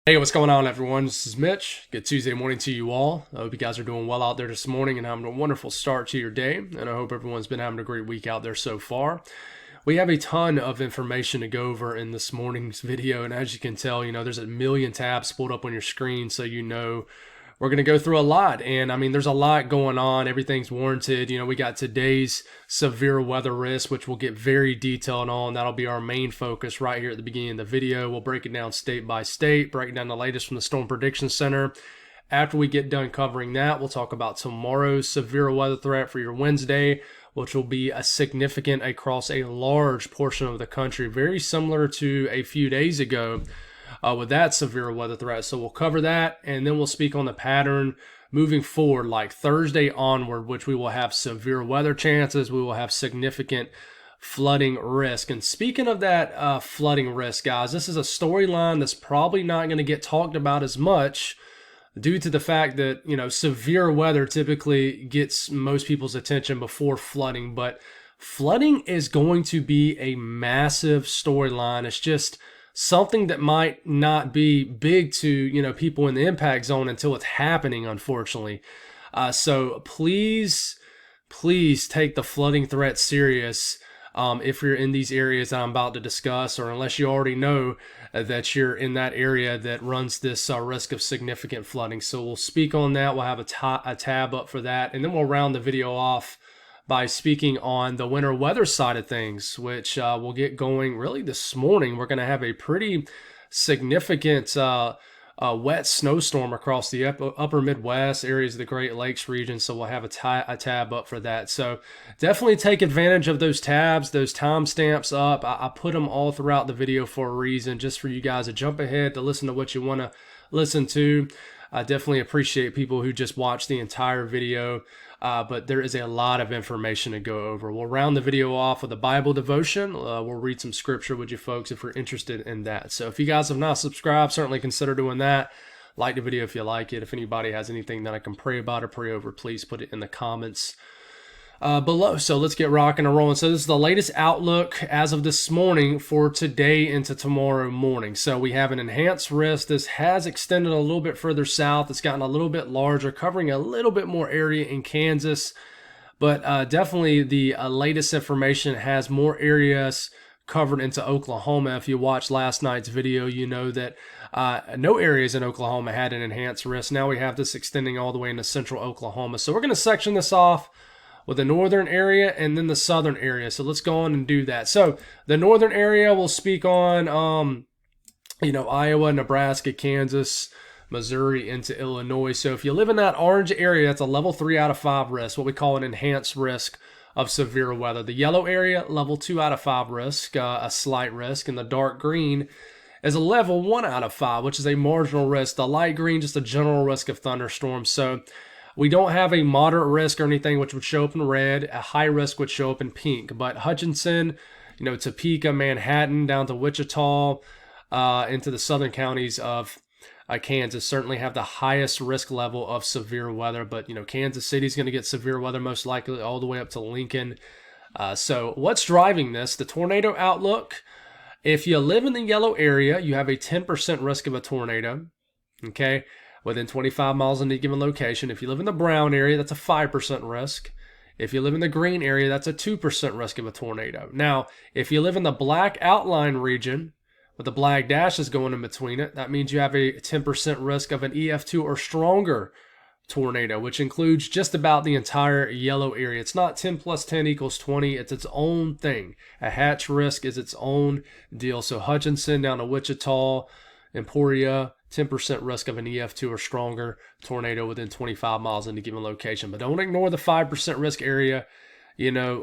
Hey, what's going on, everyone? This is Mitch. Good Tuesday morning to you all. I hope you guys are doing well out there this morning and having a wonderful start to your day. And I hope everyone's been having a great week out there so far. We have a ton of information to go over in this morning's video. And as you can tell, there's a million tabs pulled up on your screen. So we're going to go through a lot. And I mean, there's a lot going on. Everything's warranted. We got today's severe weather risk, which we'll get very detailed on. That'll be our main focus right here at the beginning of the video. We'll break it down state by state, break down the latest from the Storm Prediction Center. After we get done covering that, we'll talk about tomorrow's severe weather threat for your Wednesday, which will be a significant across a large portion of the country, very similar to a few days ago with that severe weather threat. So we'll cover that, and then we'll speak on the pattern moving forward, like Thursday onward, which we will have severe weather chances. We will have significant flooding risk. And speaking of that flooding risk, guys, this is a storyline that's probably not going to get talked about as much due to the fact that, severe weather typically gets most people's attention before flooding. But flooding is going to be a massive storyline. It's just something that might not be big to, people in the impact zone until it's happening, unfortunately. So please take the flooding threat serious if you're in these areas that I'm about to discuss, or unless you already know that you're in that area that runs this risk of significant flooding. So we'll speak on that. We'll have a tab up for that, and then we'll round the video off by speaking on the winter weather side of things, which we'll get going really this morning. We're going to have a pretty significant wet snowstorm across the upper Midwest, areas of the Great Lakes region, so we'll have a tab up for that. So definitely take advantage of those tabs, those timestamps up. I put them all throughout the video for a reason, just for you guys to jump ahead to listen to what you want to listen to. I definitely appreciate people who just watch the entire video. But there is a lot of information to go over. We'll round the video off with a Bible devotion. We'll read some scripture with you folks if you're interested in that. So if you guys have not subscribed, certainly consider doing that. Like the video if you like it. If anybody has anything that I can pray about or pray over, please put it in the comments below. So let's get rocking and rolling. So this is the latest outlook as of this morning for today into tomorrow morning. So we have an enhanced risk. This has extended a little bit further south. It's gotten a little bit larger, covering a little bit more area in Kansas. But definitely the latest information has more areas covered into Oklahoma. If you watched last night's video, you know that no areas in Oklahoma had an enhanced risk. Now we have this extending all the way into central Oklahoma. So we're going to section this off with the northern area and then the southern area. So let's go on and do that. So the northern area will speak on, Iowa, Nebraska, Kansas, Missouri into Illinois. So if you live in that orange area, that's a level 3 out of 5 risk, what we call an enhanced risk of severe weather. The yellow area, level 2 out of 5 risk, a slight risk. And the dark green is a level 1 out of 5, which is a marginal risk. The light green, just a general risk of thunderstorms. So we don't have a moderate risk or anything, which would show up in red. A high risk would show up in pink. But Hutchinson, Topeka, Manhattan, down to Wichita, into the southern counties of Kansas certainly have the highest risk level of severe weather. But, Kansas City is going to get severe weather most likely all the way up to Lincoln. So what's driving this? The tornado outlook. If you live in the yellow area, you have a 10% risk of a tornado. Okay. Within 25 miles in a given location. If you live in the brown area, that's a 5% risk. If you live in the green area, that's a 2% risk of a tornado. Now, if you live in the black outline region with the black dashes going in between it, that means you have a 10% risk of an EF2 or stronger tornado, which includes just about the entire yellow area. It's not 10 plus 10 equals 20. It's its own thing. A hatch risk is its own deal. So Hutchinson down to Wichita, Emporia, 10% risk of an EF2 or stronger tornado within 25 miles in a given location. But don't ignore the 5% risk area,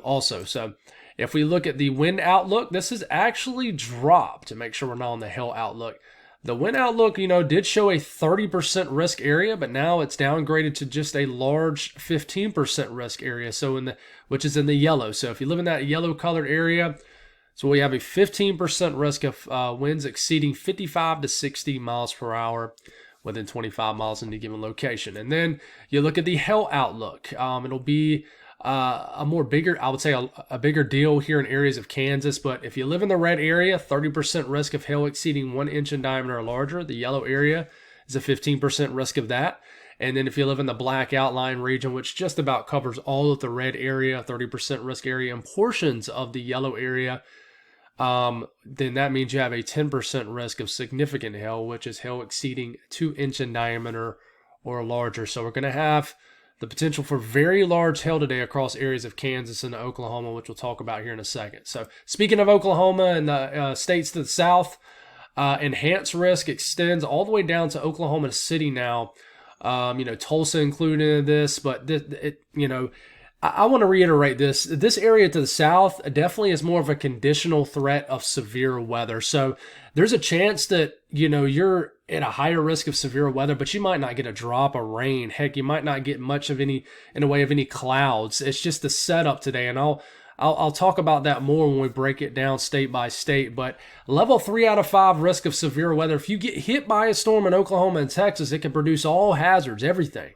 also. So if we look at the wind outlook, this has actually dropped to make sure we're not on the hail outlook. The wind outlook, did show a 30% risk area, but now it's downgraded to just a large 15% risk area, which is in the yellow. So if you live in that yellow colored area, so we have a 15% risk of winds exceeding 55 to 60 miles per hour within 25 miles in a given location. And then you look at the hail outlook. It'll be a more bigger, I would say a bigger deal here in areas of Kansas. But if you live in the red area, 30% risk of hail exceeding 1 inch in diameter or larger. The yellow area is a 15% risk of that. And then if you live in the black outline region, which just about covers all of the red area, 30% risk area, and portions of the yellow area, then that means you have a 10% risk of significant hail, which is hail exceeding 2 inch in diameter or larger. So we're going to have the potential for very large hail today across areas of Kansas and Oklahoma, which we'll talk about here in a second. So speaking of Oklahoma and the states to the south, enhanced risk extends all the way down to Oklahoma City now. Tulsa included in this, but I want to reiterate this. This area to the south definitely is more of a conditional threat of severe weather. So there's a chance that, you're at a higher risk of severe weather, but you might not get a drop of rain. Heck, you might not get much of any in the way of any clouds. It's just the setup today. And I'll talk about that more when we break it down state by state. But level 3 out of 5 risk of severe weather. If you get hit by a storm in Oklahoma and Texas, it can produce all hazards, everything.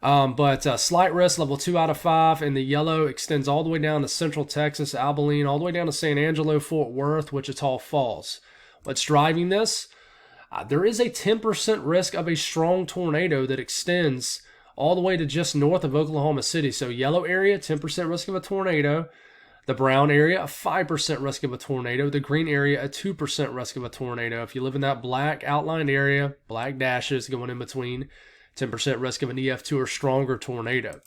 But slight risk, level 2 out of 5, and the yellow extends all the way down to Central Texas, Abilene, all the way down to San Angelo, Fort Worth, Wichita Falls. What's driving this? There is a 10% risk of a strong tornado that extends all the way to just north of Oklahoma City. So yellow area, 10% risk of a tornado. The brown area, a 5% risk of a tornado. The green area, a 2% risk of a tornado. If you live in that black outlined area, black dashes going in between, 10% risk of an EF2 or stronger tornado.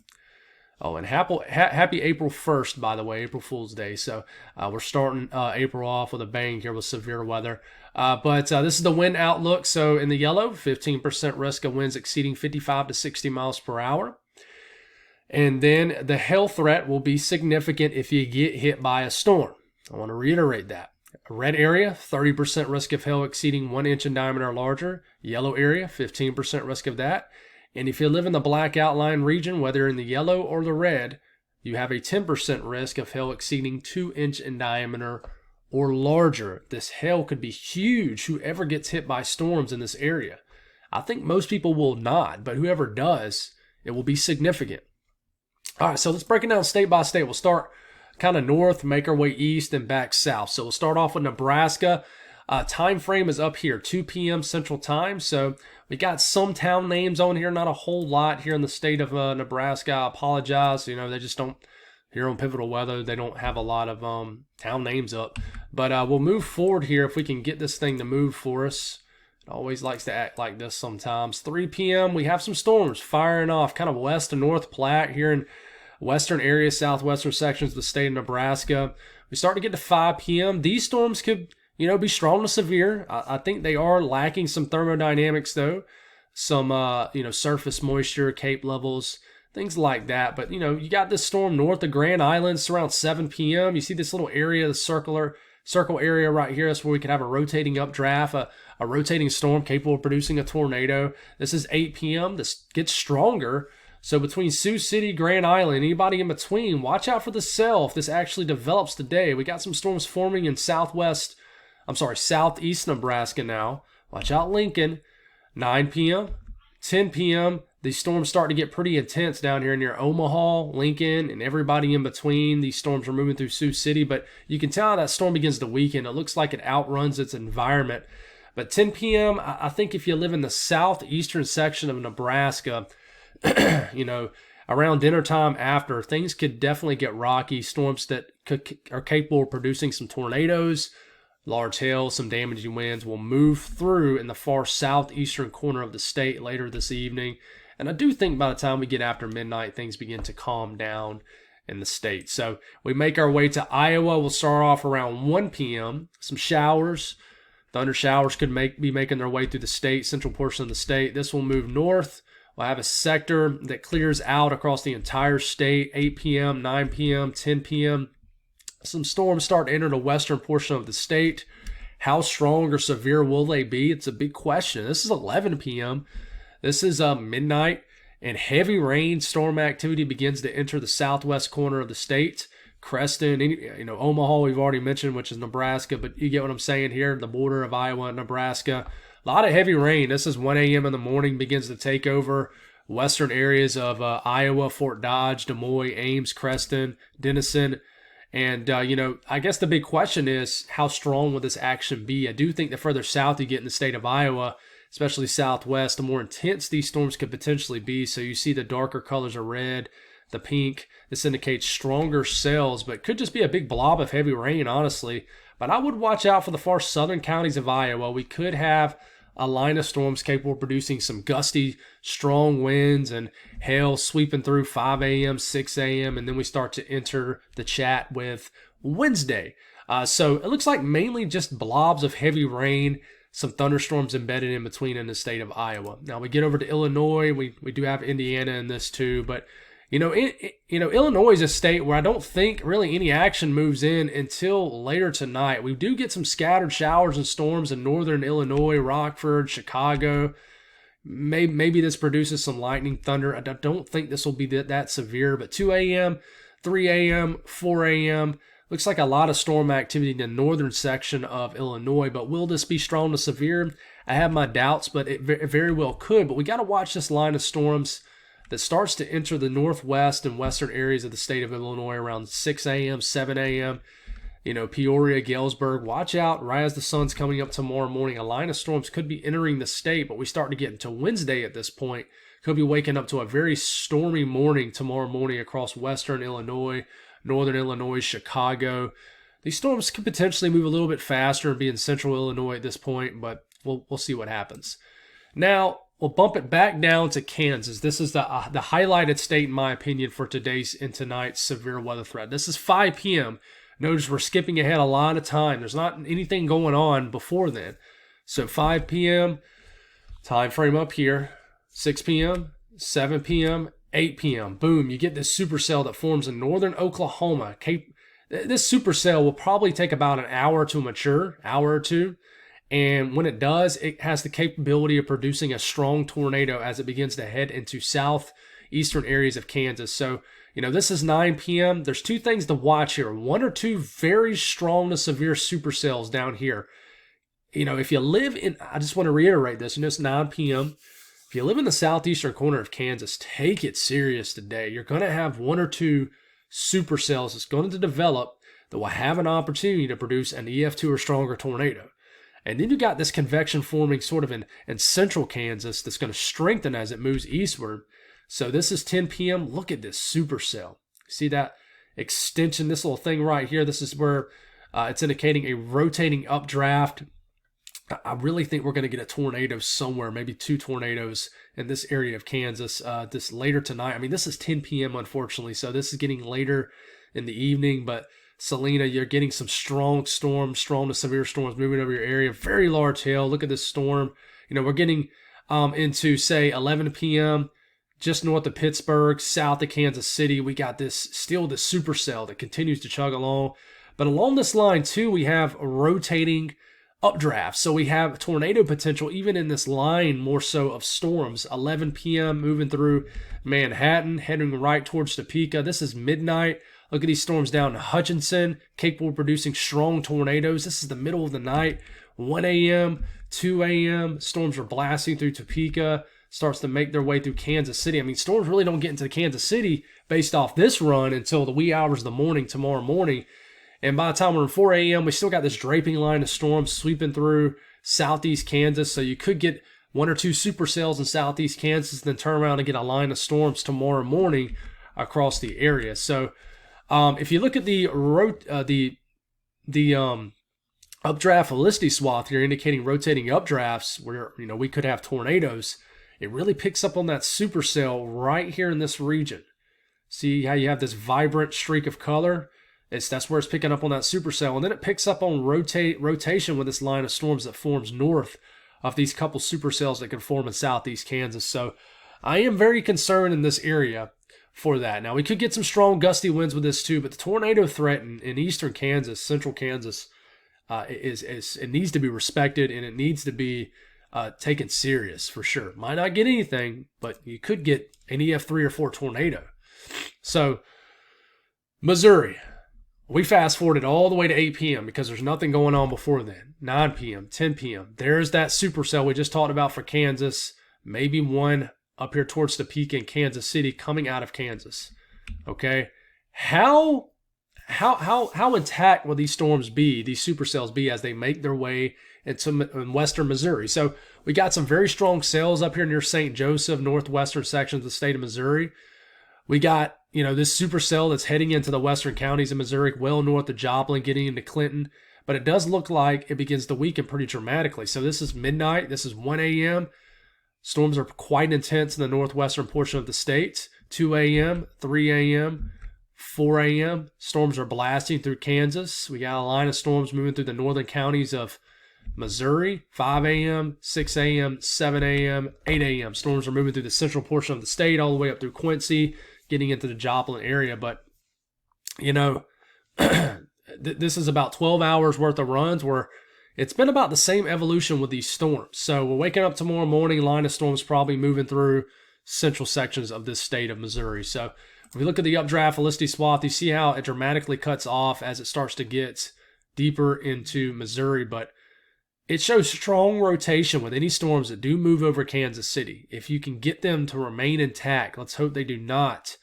Oh, and happy April 1st, by the way, April Fool's Day. So we're starting April off with a bang here with severe weather. But this is the wind outlook. So in the yellow, 15% risk of winds exceeding 55 to 60 miles per hour. And then the hail threat will be significant if you get hit by a storm. I want to reiterate that. Red area, 30% risk of hail exceeding 1 inch in diameter or larger. Yellow area, 15% risk of that. And if you live in the black outline region, whether in the yellow or the red, you have a 10% risk of hail exceeding 2 inch in diameter or larger. This hail could be huge, whoever gets hit by storms in this area. I think most people will not, but whoever does, it will be significant. All right, so let's break it down state by state. We'll start kind of north, make our way east, and back south. So we'll start off with Nebraska. Time frame is up here, 2 p.m. Central Time. So we got some town names on here, not a whole lot here in the state of Nebraska. I apologize. They just don't, here on Pivotal Weather, they don't have a lot of town names up. But we'll move forward here if we can get this thing to move for us. It always likes to act like this sometimes. 3 p.m., we have some storms firing off kind of west to north Platte here in western areas, southwestern sections of the state of Nebraska. We start to get to 5 p.m. These storms could, be strong to severe. I think they are lacking some thermodynamics, though. Some, surface moisture, cape levels, things like that. But, you got this storm north of Grand Island. It's around 7 p.m. You see this little area, the circle area right here. That's where we could have a rotating updraft, a rotating storm capable of producing a tornado. This is 8 p.m. This gets stronger. So between Sioux City, Grand Island, anybody in between, watch out for the cell if this actually develops today. We got some storms forming in southeast Nebraska now. Watch out Lincoln. 9 p.m., 10 p.m., these storms start to get pretty intense down here near Omaha, Lincoln, and everybody in between. These storms are moving through Sioux City, but you can tell how that storm begins to weaken. It looks like it outruns its environment. But 10 p.m., I think if you live in the southeastern section of Nebraska, around dinner time after, things could definitely get rocky. Storms that are capable of producing some tornadoes, large hail, some damaging winds will move through in the far southeastern corner of the state later this evening. And I do think by the time we get after midnight, things begin to calm down in the state. So we make our way to Iowa. We'll start off around 1 p.m. Some showers. Thunder showers could be making their way through the state, central portion of the state. This will move north. We'll have a sector that clears out across the entire state, 8 p.m., 9 p.m., 10 p.m. Some storms start to enter the western portion of the state. How strong or severe will they be? It's a big question. This is 11 p.m. This is midnight, and heavy rain storm activity begins to enter the southwest corner of the state. Creston, Omaha we've already mentioned, which is Nebraska, but you get what I'm saying here, the border of Iowa and Nebraska. A lot of heavy rain. This is 1 a.m. in the morning, begins to take over western areas of Iowa, Fort Dodge, Des Moines, Ames, Creston, Denison. And, I guess the big question is, how strong will this action be? I do think the further south you get in the state of Iowa, especially southwest, the more intense these storms could potentially be. So you see the darker colors of red, the pink. This indicates stronger cells, but could just be a big blob of heavy rain, honestly. But I would watch out for the far southern counties of Iowa. We could have a line of storms capable of producing some gusty, strong winds and hail sweeping through 5 a.m., 6 a.m., and then we start to enter the chat with Wednesday. So it looks like mainly just blobs of heavy rain, some thunderstorms embedded in between in the state of Iowa. Now we get over to Illinois. We do have Indiana in this too, but Illinois is a state where I don't think really any action moves in until later tonight. We do get some scattered showers and storms in northern Illinois, Rockford, Chicago. Maybe this produces some lightning, thunder. I don't think this will be that severe, but 2 a.m., 3 a.m., 4 a.m., looks like a lot of storm activity in the northern section of Illinois, but will this be strong to severe? I have my doubts, but it very well could. But we got to watch this line of storms that starts to enter the northwest and western areas of the state of Illinois around 6 a.m., 7 a.m., Peoria, Galesburg. Watch out right as the sun's coming up tomorrow morning. A line of storms could be entering the state, but we start to get into Wednesday at this point. Could be waking up to a very stormy morning tomorrow morning across western Illinois, northern Illinois, Chicago. These storms could potentially move a little bit faster and be in central Illinois at this point, but we'll see what happens. Now, we'll bump it back down to Kansas. This is the highlighted state, in my opinion, for today's and tonight's severe weather threat. This is 5 p.m. Notice we're skipping ahead a lot of time. There's not anything going on before then. So 5 p.m., time frame up here, 6 p.m., 7 p.m., 8 p.m. Boom, you get this supercell that forms in northern Oklahoma. This supercell will probably take about an hour to mature, hour or two. And when it does, it has the capability of producing a strong tornado as it begins to head into southeastern areas of Kansas. So, this is 9 p.m. There's two things to watch here. One or two very strong to severe supercells down here. If you live in, I just want to reiterate this, it's 9 p.m. If you live in the southeastern corner of Kansas, take it serious today. You're going to have one or two supercells that's going to develop that will have an opportunity to produce an EF2 or stronger tornado. And then you got this convection forming sort of in central Kansas that's going to strengthen as it moves eastward. So this is 10 p.m. Look at this supercell. See that extension, this little thing right here? This is where it's indicating a rotating updraft. I really think we're going to get a tornado somewhere, maybe two tornadoes in this area of Kansas this later tonight. I mean, this is 10 p.m. unfortunately, so this is getting later in the evening, but Selena, you're getting some strong storms, strong to severe storms moving over your area. Very large hail. Look at this storm. We're getting into, say, 11 p.m., just north of Pittsburgh, south of Kansas City. We got this supercell that continues to chug along. But along this line, too, we have rotating updrafts. So we have tornado potential even in this line more so of storms. 11 p.m. moving through Manhattan, heading right towards Topeka. This is midnight. Look at these storms down in Hutchinson, capable of producing strong tornadoes. This is the middle of the night, 1 a.m., 2 a.m. Storms are blasting through Topeka, starts to make their way through Kansas City. I mean, storms really don't get into Kansas City based off this run until the wee hours of the morning tomorrow morning. And by the time we're in 4 a.m., we still got this draping line of storms sweeping through southeast Kansas. So you could get one or two supercells in southeast Kansas, then turn around and get a line of storms tomorrow morning across the area. So if you look at the updraft velocity swath here indicating rotating updrafts where we could have tornadoes, it really picks up on that supercell right here in this region. See how you have this vibrant streak of color? That's where it's picking up on that supercell, and then it picks up on rotation with this line of storms that forms north of these couple supercells that can form in southeast Kansas. So I am very concerned in this area for that. Now, we could get some strong gusty winds with this too, but the tornado threat in eastern Kansas, central Kansas, it needs to be respected, and it needs to be taken serious for sure. Might not get anything, but you could get an EF3 or 4 tornado. So, Missouri, we fast forwarded all the way to 8 p.m. because there's nothing going on before then. 9 p.m., 10 p.m. There's that supercell we just talked about for Kansas. Maybe one up here towards Topeka and Kansas City coming out of Kansas. Okay, how intact will these storms be, these supercells be, as they make their way into western Missouri? So we got some very strong cells up here near St. Joseph, northwestern sections of the state of Missouri. We got, this supercell that's heading into the western counties of Missouri, well north of Joplin, getting into Clinton. But it does look like it begins to weaken pretty dramatically. So this is midnight. This is 1 a.m. Storms are quite intense in the northwestern portion of the state. 2 a.m., 3 a.m., 4 a.m. Storms are blasting through Kansas. We got a line of storms moving through the northern counties of Missouri. 5 a.m., 6 a.m., 7 a.m., 8 a.m. Storms are moving through the central portion of the state all the way up through Quincy, getting into the Joplin area. But, this is about 12 hours worth of runs where it's been about the same evolution with these storms. So we're waking up tomorrow morning, line of storms probably moving through central sections of this state of Missouri. So if we look at the updraft Felicity swath, you see how it dramatically cuts off as it starts to get deeper into Missouri. But it shows strong rotation with any storms that do move over Kansas City. If you can get them to remain intact, let's hope they do not.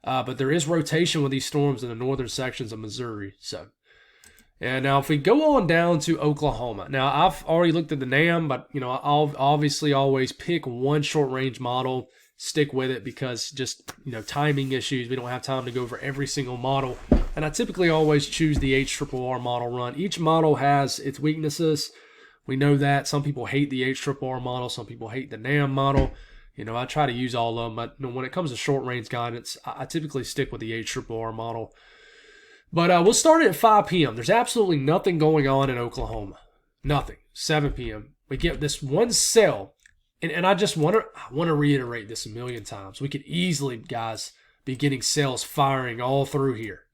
But there is rotation with these storms in the northern sections of Missouri. So, and now if we go on down to Oklahoma, now I've already looked at the NAM, but I'll obviously always pick one short range model, stick with it because just timing issues. We don't have time to go over every single model, and I typically always choose the HRRR model run. Each model has its weaknesses. We know that some people hate the HRRR model, some people hate the NAM model. I try to use all of them, but when it comes to short-range guidance, I typically stick with the HRRR model. But we'll start it at 5 p.m. There's absolutely nothing going on in Oklahoma. Nothing. 7 p.m. We get this one cell, and I just want to reiterate this a million times. We could easily, guys, be getting cells firing all through here.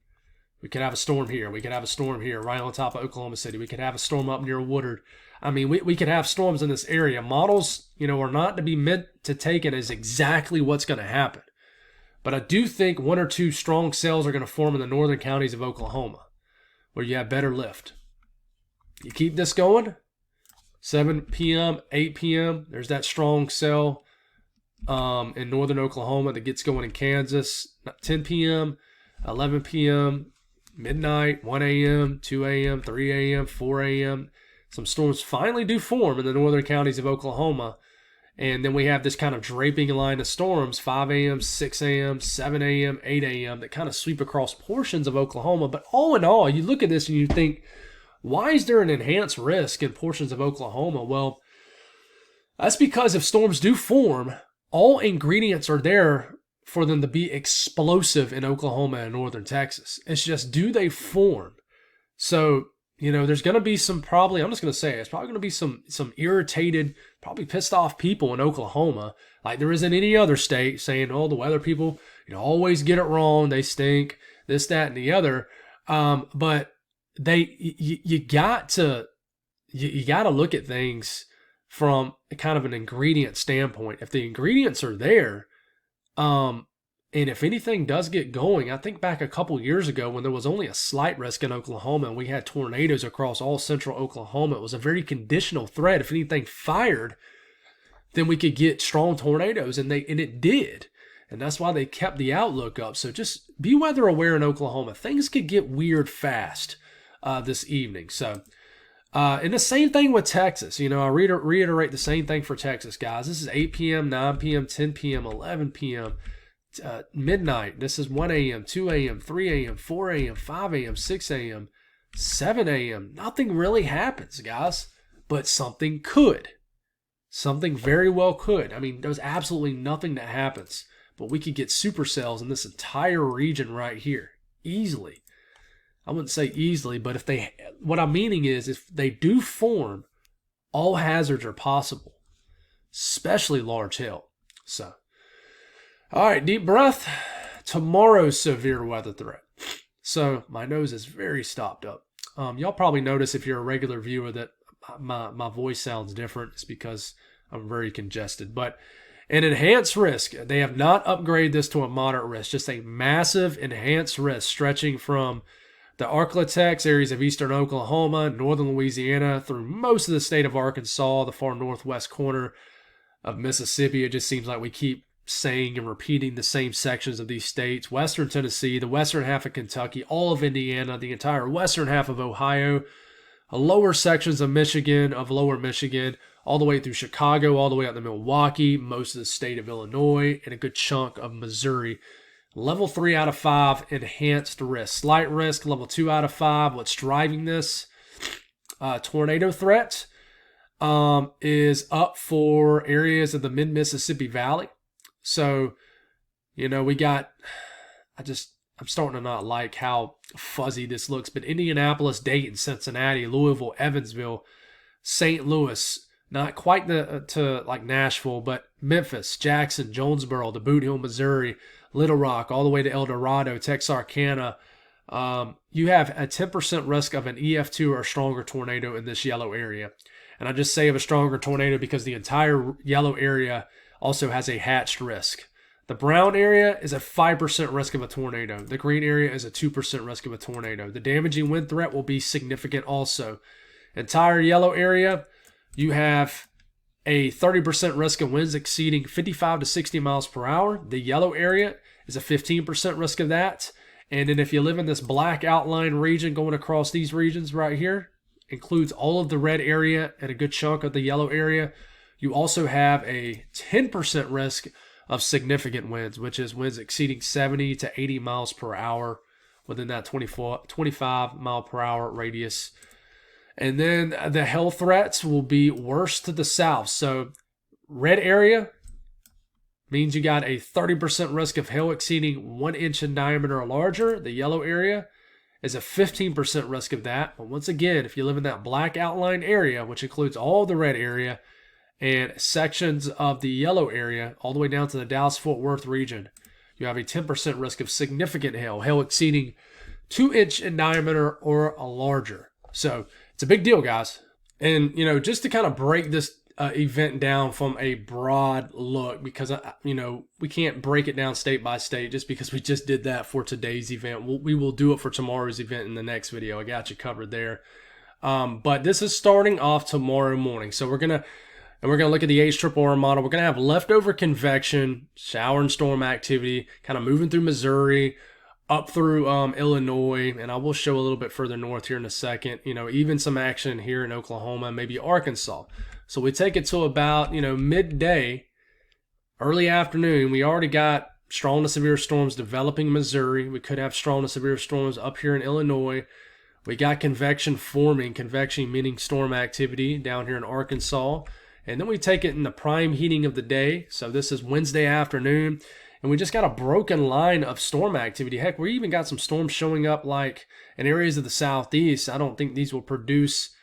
We could have a storm here. We could have a storm here right on top of Oklahoma City. We could have a storm up near Woodard. I mean, we could have storms in this area. Models, are not to be meant to take it as exactly what's going to happen. But I do think one or two strong cells are going to form in the northern counties of Oklahoma, where you have better lift. You keep this going, 7 p.m., 8 p.m., there's that strong cell in northern Oklahoma that gets going in Kansas. 10 p.m., 11 p.m., midnight, 1 a.m., 2 a.m., 3 a.m., 4 a.m., some storms finally do form in the northern counties of Oklahoma. And then we have this kind of draping line of storms, 5 a.m., 6 a.m., 7 a.m., 8 a.m., that kind of sweep across portions of Oklahoma. But all in all, you look at this and you think, why is there an enhanced risk in portions of Oklahoma? Well, that's because if storms do form, all ingredients are there for them to be explosive in Oklahoma and northern Texas. It's just, do they form? So, there's going to be some probably, I'm just going to say, it's probably going to be some irritated, probably pissed off people in Oklahoma, like there isn't any other state, saying, oh, the weather people, always get it wrong. They stink, this, that, and the other. But you got to look at things from kind of an ingredient standpoint. If the ingredients are there, and if anything does get going, I think back a couple years ago when there was only a slight risk in Oklahoma and we had tornadoes across all central Oklahoma. It was a very conditional threat. If anything fired, then we could get strong tornadoes, and it did. And that's why they kept the outlook up. So just be weather aware in Oklahoma. Things could get weird fast this evening. So, and the same thing with Texas. I reiterate the same thing for Texas, guys. This is 8 p.m., 9 p.m., 10 p.m., 11 p.m., midnight. This is 1 a.m., 2 a.m., 3 a.m., 4 a.m., 5 a.m., 6 a.m., 7 a.m. Nothing really happens, guys, but something could. Something very well could. I mean, there's absolutely nothing that happens, but we could get supercells in this entire region right here easily. I wouldn't say easily, but what I'm meaning is if they do form, all hazards are possible, especially large hail. So, all right, deep breath. Tomorrow's severe weather threat. So my nose is very stopped up. Y'all probably notice if you're a regular viewer that my voice sounds different. It's because I'm very congested. But an enhanced risk. They have not upgraded this to a moderate risk. Just a massive enhanced risk stretching from the Arklatex areas of eastern Oklahoma, northern Louisiana, through most of the state of Arkansas, the far northwest corner of Mississippi. It just seems like we keep saying and repeating the same sections of these states. Western Tennessee, the western half of Kentucky, all of Indiana, the entire western half of Ohio, lower sections of Michigan, of lower Michigan, all the way through Chicago, all the way out to Milwaukee, most of the state of Illinois, and a good chunk of Missouri. Level 3 out of 5, enhanced risk. Slight risk, level 2 out of 5. What's driving this? Tornado threat is up for areas of the mid-Mississippi Valley. So, we got, I'm starting to not like how fuzzy this looks, but Indianapolis, Dayton, Cincinnati, Louisville, Evansville, St. Louis, not quite to like Nashville, but Memphis, Jackson, Jonesboro, the Boot Hill, Missouri, Little Rock, all the way to El Dorado, Texarkana. You have a 10% risk of an EF2 or stronger tornado in this yellow area. And I just say of a stronger tornado because the entire yellow area also has a hatched risk. The brown area is a 5% risk of a tornado. The green area is a 2% risk of a tornado. The damaging wind threat will be significant also. Entire yellow area, you have a 30% risk of winds exceeding 55 to 60 miles per hour. The yellow area is a 15% risk of that. And then if you live in this black outline region going across these regions right here, includes all of the red area and a good chunk of the yellow area, you also have a 10% risk of significant winds, which is winds exceeding 70 to 80 miles per hour within that 25 mile per hour radius. And then the hail threats will be worse to the south. So red area means you got a 30% risk of hail exceeding 1 inch in diameter or larger. The yellow area is a 15% risk of that. But once again, if you live in that black outline area, which includes all the red area and sections of the yellow area, all the way down to the Dallas-Fort Worth region, you have a 10% risk of significant hail exceeding 2 inch in diameter or larger. So it's a big deal, guys. And, just to kind of break this event down from a broad look, because, we can't break it down state by state just because we just did that for today's event. We will do it for tomorrow's event in the next video. I got you covered there. But this is starting off tomorrow morning. So we're going to look at the HRRR model. We're going to have leftover convection, shower and storm activity, kind of moving through Missouri, up through Illinois, and I will show a little bit further north here in a second. Even some action here in Oklahoma, maybe Arkansas. So we take it to about, midday, early afternoon. We already got strong to severe storms developing in Missouri. We could have strong to severe storms up here in Illinois. We got convection forming, convection meaning storm activity down here in Arkansas. And then we take it in the prime heating of the day. So this is Wednesday afternoon. And we just got a broken line of storm activity. Heck, we even got some storms showing up like in areas of the southeast. I don't think these will produce,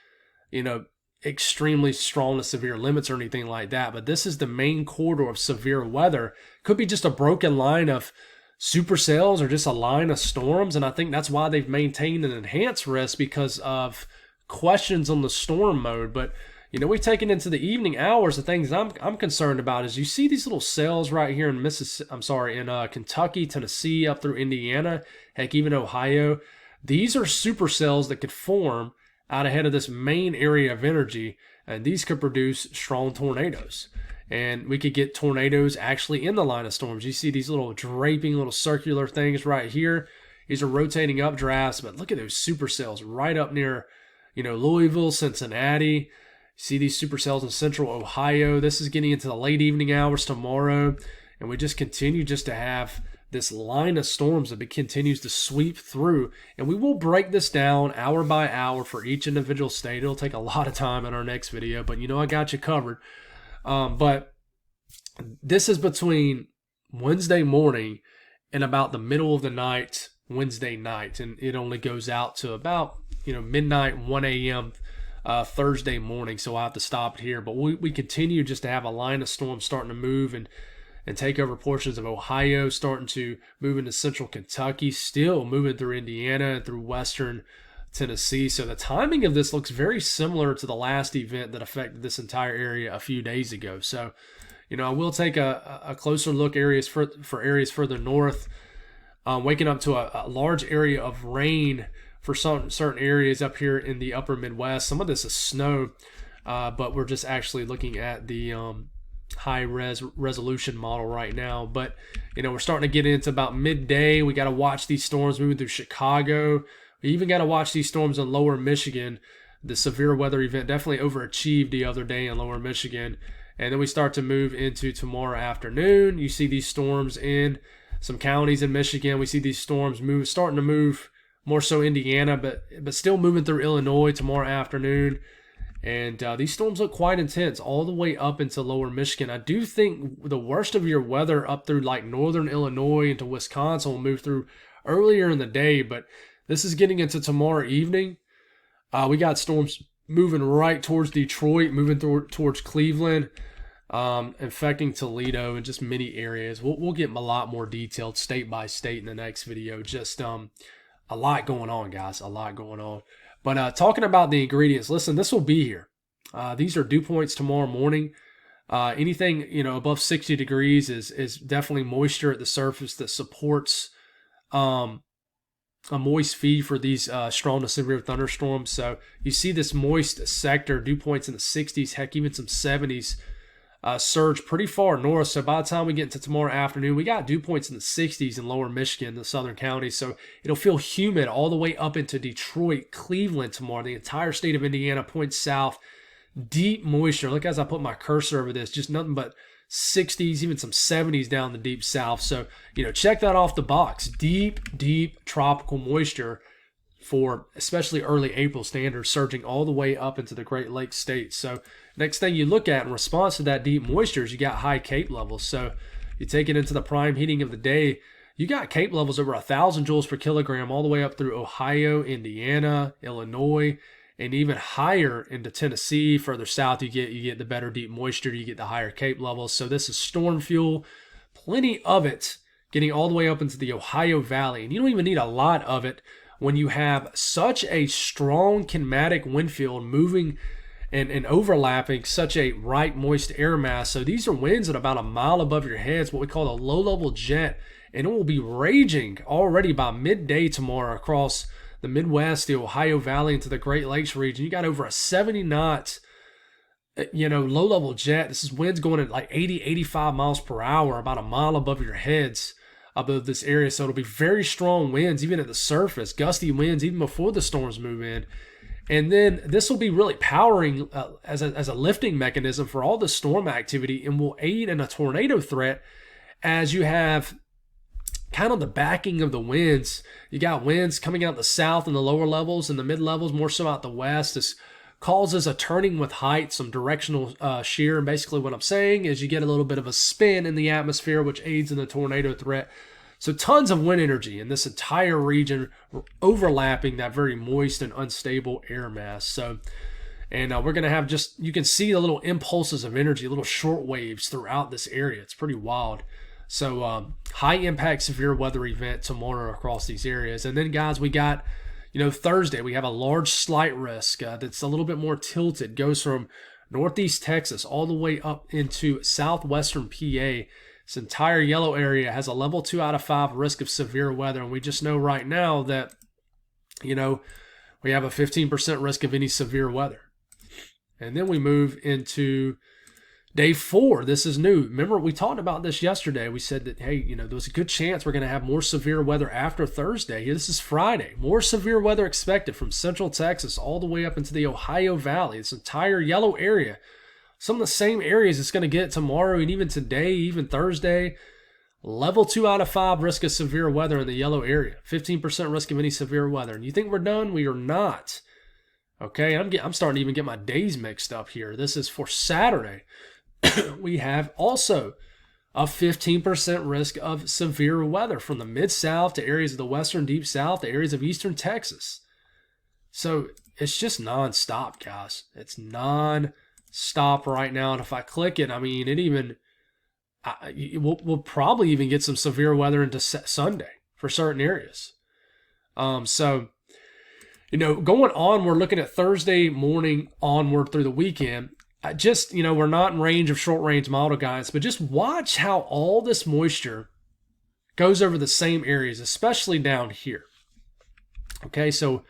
extremely strong to severe limits or anything like that. But this is the main corridor of severe weather. Could be just a broken line of supercells or just a line of storms. And I think that's why they've maintained an enhanced risk because of questions on the storm mode. But we've taken into the evening hours. The things I'm concerned about is you see these little cells right here in Kentucky, Tennessee, up through Indiana, heck, even Ohio. These are supercells that could form out ahead of this main area of energy, and these could produce strong tornadoes. And we could get tornadoes actually in the line of storms. You see these little draping, little circular things right here. These are rotating updrafts, but look at those supercells right up near, Louisville, Cincinnati. See these supercells in central Ohio. This is getting into the late evening hours tomorrow. And we just continue just to have this line of storms that continues to sweep through. And we will break this down hour by hour for each individual state. It'll take a lot of time in our next video, but I got you covered. But this is between Wednesday morning and about the middle of the night, Wednesday night. And it only goes out to about, midnight, 1 a.m., Thursday morning, so I'll have to stop it here. But we continue just to have a line of storms starting to move and take over portions of Ohio, starting to move into central Kentucky, still moving through Indiana and through western Tennessee. So the timing of this looks very similar to the last event that affected this entire area a few days ago. So, I will take a closer look for areas further north, waking up to a large area of rain for certain areas up here in the upper Midwest. Some of this is snow, but we're just actually looking at the high resolution model right now. But, we're starting to get into about midday. We got to watch these storms moving through Chicago. We even got to watch these storms in lower Michigan. The severe weather event definitely overachieved the other day in lower Michigan. And then we start to move into tomorrow afternoon. You see these storms in some counties in Michigan. We see these storms starting to move more so Indiana, but still moving through Illinois tomorrow afternoon. And these storms look quite intense all the way up into lower Michigan. I do think the worst of your weather up through like northern Illinois into Wisconsin will move through earlier in the day, but this is getting into tomorrow evening. We got storms moving right towards Detroit, moving towards Cleveland, affecting Toledo and just many areas. We'll get a lot more detailed state by state in the next video. Just a lot going on, guys, a lot going on. But talking about the ingredients, listen, this will be here. These are dew points tomorrow morning. Anything above 60 degrees is definitely moisture at the surface that supports a moist feed for these strong to severe thunderstorms. So you see this moist sector, dew points in the 60s, heck, even some 70s. Surge pretty far north. So by the time we get into tomorrow afternoon, we got dew points in the 60s in lower Michigan, the southern counties. So it'll feel humid all the way up into Detroit, Cleveland tomorrow. The entire state of Indiana points south. Deep moisture. Look as I put my cursor over this, just nothing but 60s, even some 70s down the deep south. So, check that off the box. Deep, deep tropical moisture for especially early April standards, surging all the way up into the Great Lakes states. So next thing you look at in response to that deep moisture is you got high CAPE levels. So you take it into the prime heating of the day, you got CAPE levels over 1,000 joules per kilogram all the way up through Ohio, Indiana, Illinois, and even higher into Tennessee. Further south, you get the better deep moisture, you get the higher CAPE levels. So this is storm fuel, plenty of it, getting all the way up into the Ohio Valley. And you don't even need a lot of it when you have such a strong kinematic wind field moving and overlapping such a right moist air mass. So these are winds at about a mile above your heads, what we call a low-level jet, and it will be raging already by midday tomorrow across the Midwest, the Ohio Valley, into the Great Lakes region. You got over a 70 knots, low-level jet. This is winds going at like 80, 85 miles per hour, about a mile above your heads, above this area. So it'll be very strong winds, even at the surface, gusty winds, even before the storms move in. And then this will be really powering as a lifting mechanism for all the storm activity, and will aid in a tornado threat as you have kind of the backing of the winds. You got winds coming out the south in the lower levels, and the mid levels more so out the west. This causes a turning with height, some directional shear. And basically what I'm saying is you get a little bit of a spin in the atmosphere, which aids in the tornado threat. So tons of wind energy in this entire region, overlapping that very moist and unstable air mass. So, and we're going to have you can see the little impulses of energy, little short waves throughout this area. It's pretty wild. So high impact severe weather event tomorrow across these areas. And then guys, we got, Thursday, we have a large slight risk that's a little bit more tilted, goes from northeast Texas all the way up into southwestern PA. This entire yellow area has a level 2 out of 5 risk of severe weather. And we just know right now that, we have a 15% risk of any severe weather. And then we move into day 4. This is new. Remember, we talked about this yesterday. We said that, hey, there was a good chance we're going to have more severe weather after Thursday. This is Friday. More severe weather expected from central Texas all the way up into the Ohio Valley. This entire yellow area. Some of the same areas it's going to get tomorrow and even today, even Thursday. Level 2 out of 5 risk of severe weather in the yellow area. 15% risk of any severe weather. And you think we're done? We are not. Okay, I'm starting to even get my days mixed up here. This is for Saturday. We have also a 15% risk of severe weather from the mid-south to areas of the western deep south to areas of eastern Texas. So it's just nonstop, guys. It's non-stop right now. And if I click it, we'll probably even get some severe weather into Sunday for certain areas. So, going on, we're looking at Thursday morning onward through the weekend. We're not in range of short-range model guides, but just watch how all this moisture goes over the same areas, especially down here. Okay, so,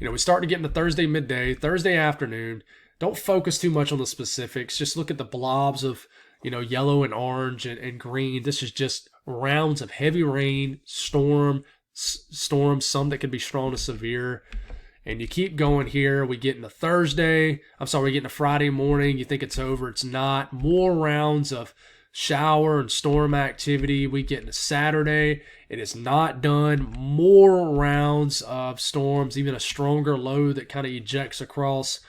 we start to get into Thursday midday, Thursday afternoon. Don't focus too much on the specifics. Just look at the blobs of, yellow and orange and green. This is just rounds of heavy rain, storms, some that can be strong to severe. And you keep going here. We get into Thursday. We get into Friday morning. You think it's over. It's not. More rounds of shower and storm activity. We get into Saturday. It is not done. More rounds of storms, even a stronger low that kind of ejects across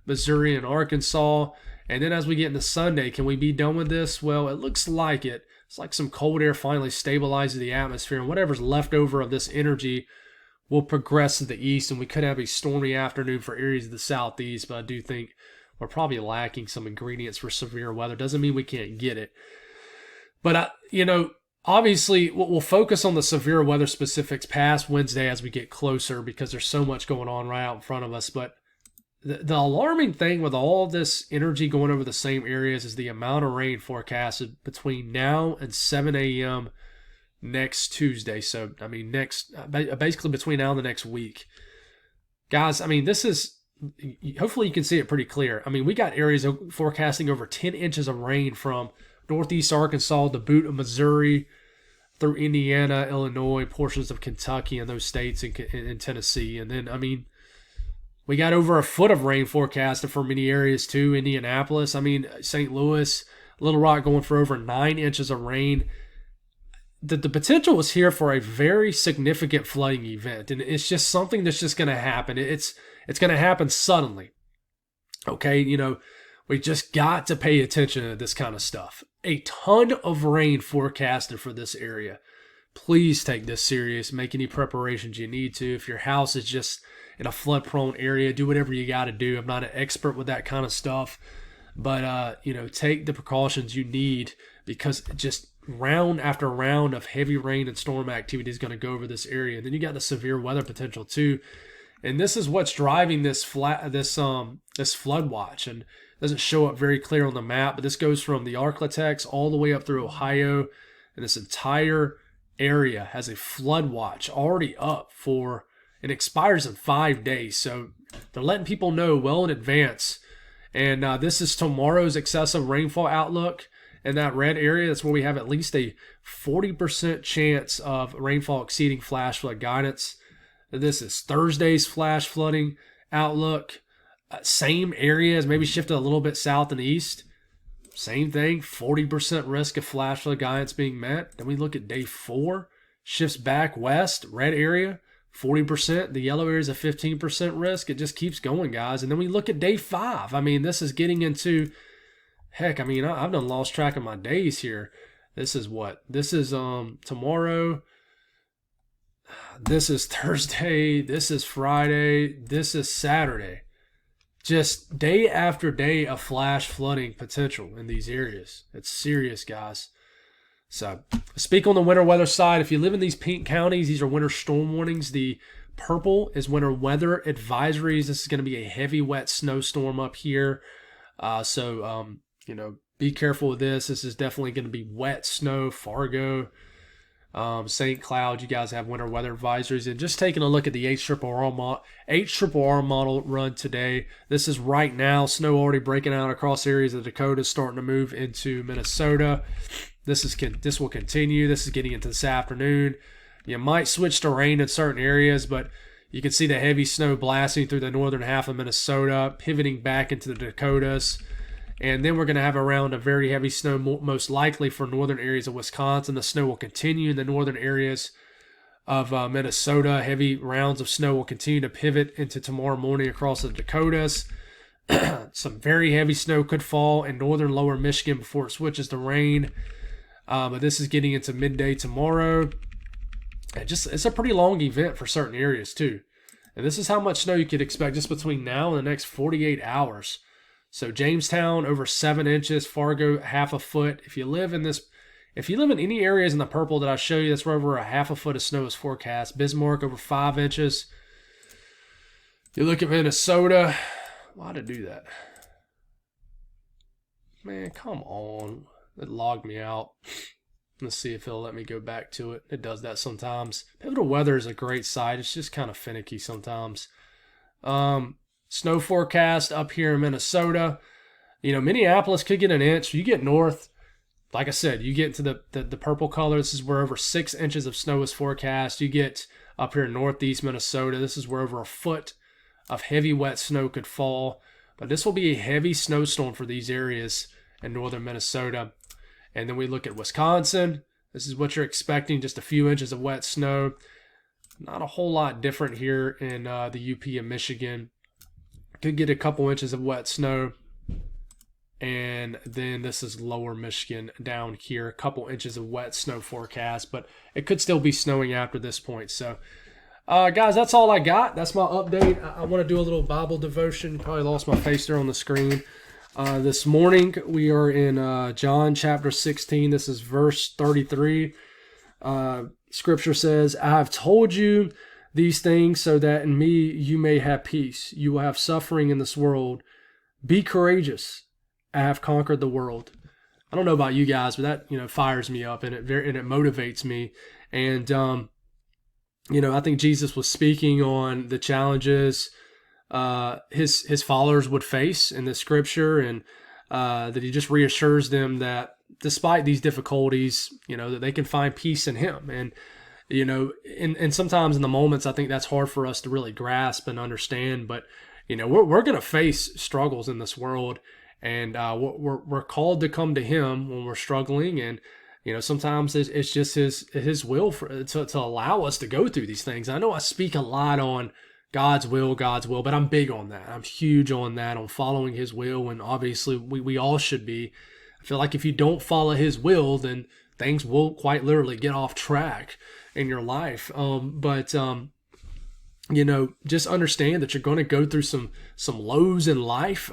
Missouri and Arkansas. And then as we get into Sunday, can we be done with this? Well, it looks like it. It's like some cold air finally stabilizes the atmosphere, and whatever's left over of this energy will progress to the east, and we could have a stormy afternoon for areas of the southeast, but I do think we're probably lacking some ingredients for severe weather. Doesn't mean we can't get it. But, obviously we'll focus on the severe weather specifics past Wednesday as we get closer because there's so much going on right out in front of us. But the alarming thing with all this energy going over the same areas is the amount of rain forecasted between now and 7 a.m. next Tuesday. So, basically between now and the next week. Guys, this is, hopefully you can see it pretty clear. We got areas forecasting over 10 inches of rain from northeast Arkansas, the boot of Missouri, through Indiana, Illinois, portions of Kentucky, and those states in Tennessee. And then, we got over a foot of rain forecasted for many areas too. Indianapolis, St. Louis, Little Rock going for over 9 inches of rain. The potential is here for a very significant flooding event, and it's just something that's just going to happen. It's going to happen suddenly. Okay, we just got to pay attention to this kind of stuff. A ton of rain forecasted for this area. Please take this serious. Make any preparations you need to. If your house is just in a flood-prone area, do whatever you got to do. I'm not an expert with that kind of stuff, but take the precautions you need because just round after round of heavy rain and storm activity is going to go over this area. And then you got the severe weather potential too. And this is what's driving this flood watch. And it doesn't show up very clear on the map, but this goes from the Arklatex all the way up through Ohio. And this entire area has a flood watch already up for, it expires in 5 days. So they're letting people know well in advance. And this is tomorrow's excessive rainfall outlook. In that red area, that's where we have at least a 40% chance of rainfall exceeding flash flood guidance. This is Thursday's flash flooding outlook. Same areas, maybe shifted a little bit south and east. Same thing, 40% risk of flash flood guidance being met. Then we look at day 4, shifts back west, red area, 40%. The yellow area is a 15% risk. It just keeps going, guys. And then we look at day 5. This is getting into... Heck, I've done lost track of my days here. This is what? This is tomorrow. This is Thursday. This is Friday. This is Saturday. Just day after day of flash flooding potential in these areas. It's serious, guys. So, speak on the winter weather side. If you live in these pink counties, these are winter storm warnings. The purple is winter weather advisories. This is going to be a heavy, wet snowstorm up here. Be careful with this. This is definitely going to be wet snow. Fargo, St. Cloud, you guys have winter weather advisories. And just taking a look at the HRRR model run today. This is right now. Snow already breaking out across areas of the Dakotas, starting to move into Minnesota. This will continue. This is getting into this afternoon. You might switch to rain in certain areas, but you can see the heavy snow blasting through the northern half of Minnesota, pivoting back into the Dakotas. And then we're going to have a round of very heavy snow, most likely for northern areas of Wisconsin. The snow will continue in the northern areas of Minnesota. Heavy rounds of snow will continue to pivot into tomorrow morning across the Dakotas. Some very heavy snow could fall in northern lower Michigan before it switches to rain. But this is getting into midday tomorrow. It's a pretty long event for certain areas too. And this is how much snow you could expect just between now and the next 48 hours. So Jamestown over 7 inches, Fargo half a foot. If you live in any areas in the purple that I show you, that's where over a half a foot of snow is forecast. Bismarck over 5 inches. You look at Minnesota. Why'd it do that? Man, come on. It logged me out. Let's see if it'll let me go back to it. It does that sometimes. Pivotal weather is a great site. It's just kind of finicky sometimes. Snow forecast up here in Minnesota. Minneapolis could get an inch. You get north, like I said, you get into the purple color. This is where over 6 inches of snow is forecast. You get up here in northeast Minnesota. This is where over a foot of heavy wet snow could fall. But this will be a heavy snowstorm for these areas in northern Minnesota. And then we look at Wisconsin. This is what you're expecting, just a few inches of wet snow. Not a whole lot different here in the UP and Michigan. Could get a couple inches of wet snow. And then this is lower Michigan down here, a couple inches of wet snow forecast, but it could still be snowing after this point. So, guys, that's all I got. That's my update. I want to do a little Bible devotion. Probably lost my face there on the screen. This morning, we are in John chapter 16. This is verse 33. Scripture says, I have told you these things so that in me you may have peace. You will have suffering in this world. Be courageous. I have conquered the world. I don't know about you guys, but that, fires me up and it motivates me. And, I think Jesus was speaking on the challenges his followers would face in the scripture, and that he just reassures them that despite these difficulties, that they can find peace in him. And, and sometimes in the moments, I think that's hard for us to really grasp and understand, but, we're going to face struggles in this world. And we're called to come to him when we're struggling, and sometimes it's just his will to allow us to go through these things. I know I speak a lot on God's will, but I'm big on that. I'm huge on that, on following his will, and obviously we all should be. I feel like if you don't follow his will, then things will quite literally get off track in your life. Just understand that you're going to go through some lows in life.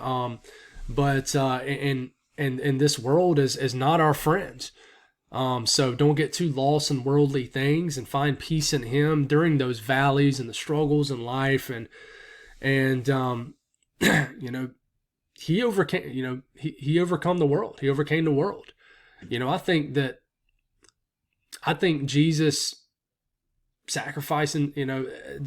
But this world is not our friend. So don't get too lost in worldly things, and find peace in him during those valleys and the struggles in life. And he overcame, he overcome the world. He overcame the world. I think Jesus sacrificing,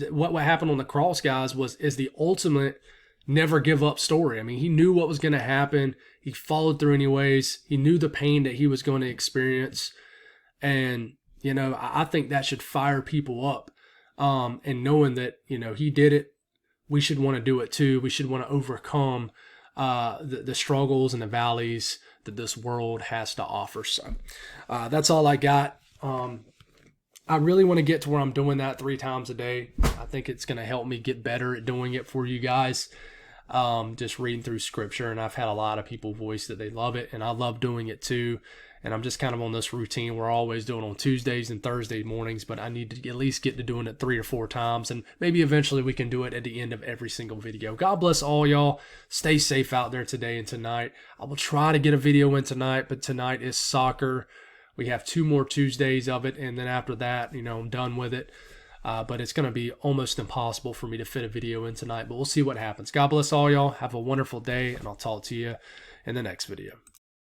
what happened on the cross, guys, is the ultimate never give up story. I mean, he knew what was going to happen. He followed through anyways. He knew the pain that he was going to experience. And, I think that should fire people up. And knowing that, he did it, we should want to do it too. We should want to overcome the struggles and the valleys that this world has to offer. So that's all I got. I really want to get to where I'm doing that 3 times a day. I think it's going to help me get better at doing it for you guys. Just reading through scripture, and I've had a lot of people voice that they love it, and I love doing it too. And I'm just kind of on this routine. We're always doing it on Tuesdays and Thursday mornings, but I need to at least get to doing it 3 or 4 times, and maybe eventually we can do it at the end of every single video. God bless all y'all. Stay safe out there today and tonight. I will try to get a video in tonight, but tonight is soccer. We have 2 more Tuesdays of it, and then after that, I'm done with it. But it's going to be almost impossible for me to fit a video in tonight, but we'll see what happens. God bless all y'all. Have a wonderful day, and I'll talk to you in the next video.